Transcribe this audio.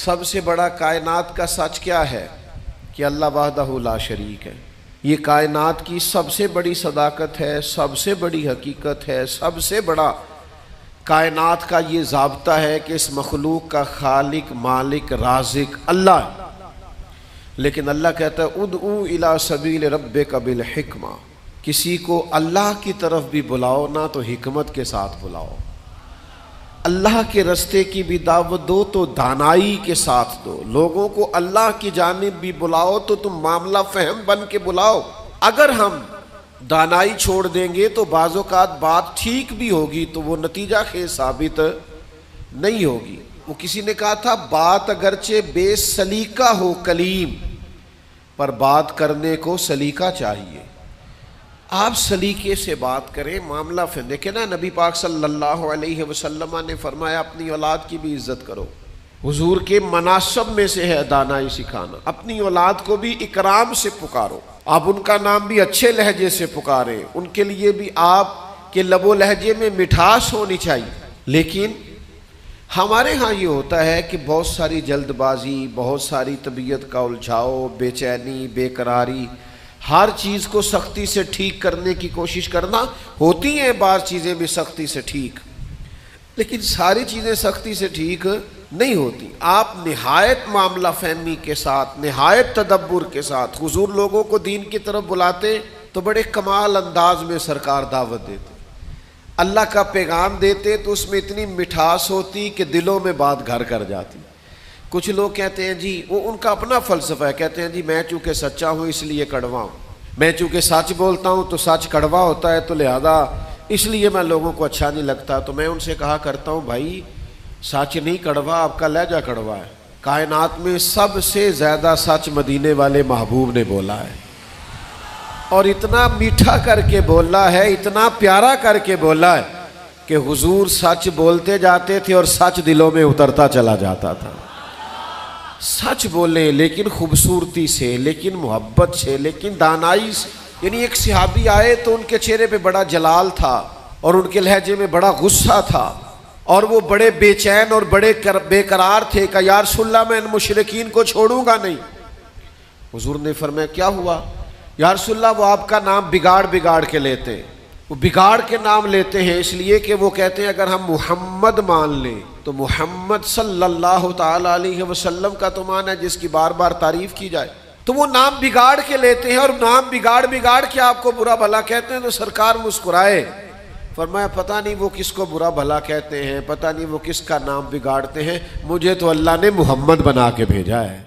سب سے بڑا کائنات کا سچ کیا ہے؟ کہ اللہ وحدہ لا شریک ہے۔ یہ کائنات کی سب سے بڑی صداقت ہے، سب سے بڑی حقیقت ہے، سب سے بڑا کائنات کا یہ ضابطہ ہے کہ اس مخلوق کا خالق، مالک، رازق اللہ ہے۔ لیکن اللہ کہتا ہے ادعو الی سبیل ربک بالحکمہ، کسی کو اللہ کی طرف بھی بلاؤ نہ تو حکمت کے ساتھ بلاؤ، اللہ کے رستے کی بھی دعوت دو تو دانائی کے ساتھ دو، لوگوں کو اللہ کی جانب بھی بلاؤ تو تم معاملہ فہم بن کے بلاؤ۔ اگر ہم دانائی چھوڑ دیں گے تو بعض اوقات بات ٹھیک بھی ہوگی تو وہ نتیجہ خیز ثابت نہیں ہوگی۔ وہ کسی نے کہا تھا بات اگرچہ بے سلیقہ ہو کلیم، پر بات کرنے کو سلیقہ چاہیے۔ آپ سلیقے سے بات کریں، معاملہ فہم۔ دیکھیں نا نبی پاک صلی اللہ علیہ وسلم نے فرمایا اپنی اولاد کی بھی عزت کرو۔ حضور کے مناسب میں سے ہے دانائی سکھانا، اپنی اولاد کو بھی اکرام سے پکارو، آپ ان کا نام بھی اچھے لہجے سے پکاریں، ان کے لیے بھی آپ کے لب و لہجے میں مٹھاس ہونی چاہیے۔ لیکن ہمارے ہاں یہ ہوتا ہے کہ بہت ساری جلد بازی، بہت ساری طبیعت کا الجھاؤ، بے چینی، بے قراری، ہر چیز کو سختی سے ٹھیک کرنے کی کوشش کرنا۔ ہوتی ہیں بعض چیزیں بھی سختی سے ٹھیک، لیکن ساری چیزیں سختی سے ٹھیک نہیں ہوتی۔ آپ نہایت معاملہ فہمی کے ساتھ، نہایت تدبر کے ساتھ حضور لوگوں کو دین کی طرف بلاتے تو بڑے کمال انداز میں سرکار دعوت دیتے، اللہ کا پیغام دیتے تو اس میں اتنی مٹھاس ہوتی کہ دلوں میں بات گھر کر جاتی۔ کچھ لوگ کہتے ہیں جی، وہ ان کا اپنا فلسفہ ہے، کہتے ہیں جی میں چونکہ سچا ہوں اس لیے کڑوا ہوں، میں چونکہ سچ بولتا ہوں تو سچ کڑوا ہوتا ہے تو لہذا اس لیے میں لوگوں کو اچھا نہیں لگتا۔ تو میں ان سے کہا کرتا ہوں بھائی سچ نہیں کڑوا، آپ کا لہجہ کڑوا ہے۔ کائنات میں سب سے زیادہ سچ مدینے والے محبوب نے بولا ہے، اور اتنا میٹھا کر کے بولا ہے، اتنا پیارا کر کے بولا ہے کہ حضور سچ بولتے جاتے تھے اور سچ دلوں میں اترتا چلا جاتا تھا۔ سچ بولیں لیکن خوبصورتی سے، لیکن محبت سے، لیکن دانائی سے۔ یعنی ایک صحابی آئے تو ان کے چہرے پہ بڑا جلال تھا اور ان کے لہجے میں بڑا غصہ تھا، اور وہ بڑے بے چین اور بڑے بے قرار تھے کہ یا رسول اللہ میں ان مشرکین کو چھوڑوں گا نہیں۔ حضور نے فرمایا کیا ہوا؟ یا رسول اللہ وہ آپ کا نام بگاڑ کے لیتے ہیں، وہ بگاڑ کے نام لیتے ہیں اس لیے کہ وہ کہتے ہیں اگر ہم محمد مان لیں تو محمد صلی اللہ تعالی علیہ وسلم کا تو مان ہے جس کی بار بار تعریف کی جائے، تو وہ نام بگاڑ کے لیتے ہیں اور نام بگاڑ کے آپ کو برا بھلا کہتے ہیں۔ تو سرکار مسکرائے، فرمایا پتہ نہیں وہ کس کو برا بھلا کہتے ہیں، پتہ نہیں وہ کس کا نام بگاڑتے ہیں، مجھے تو اللہ نے محمد بنا کے بھیجا ہے۔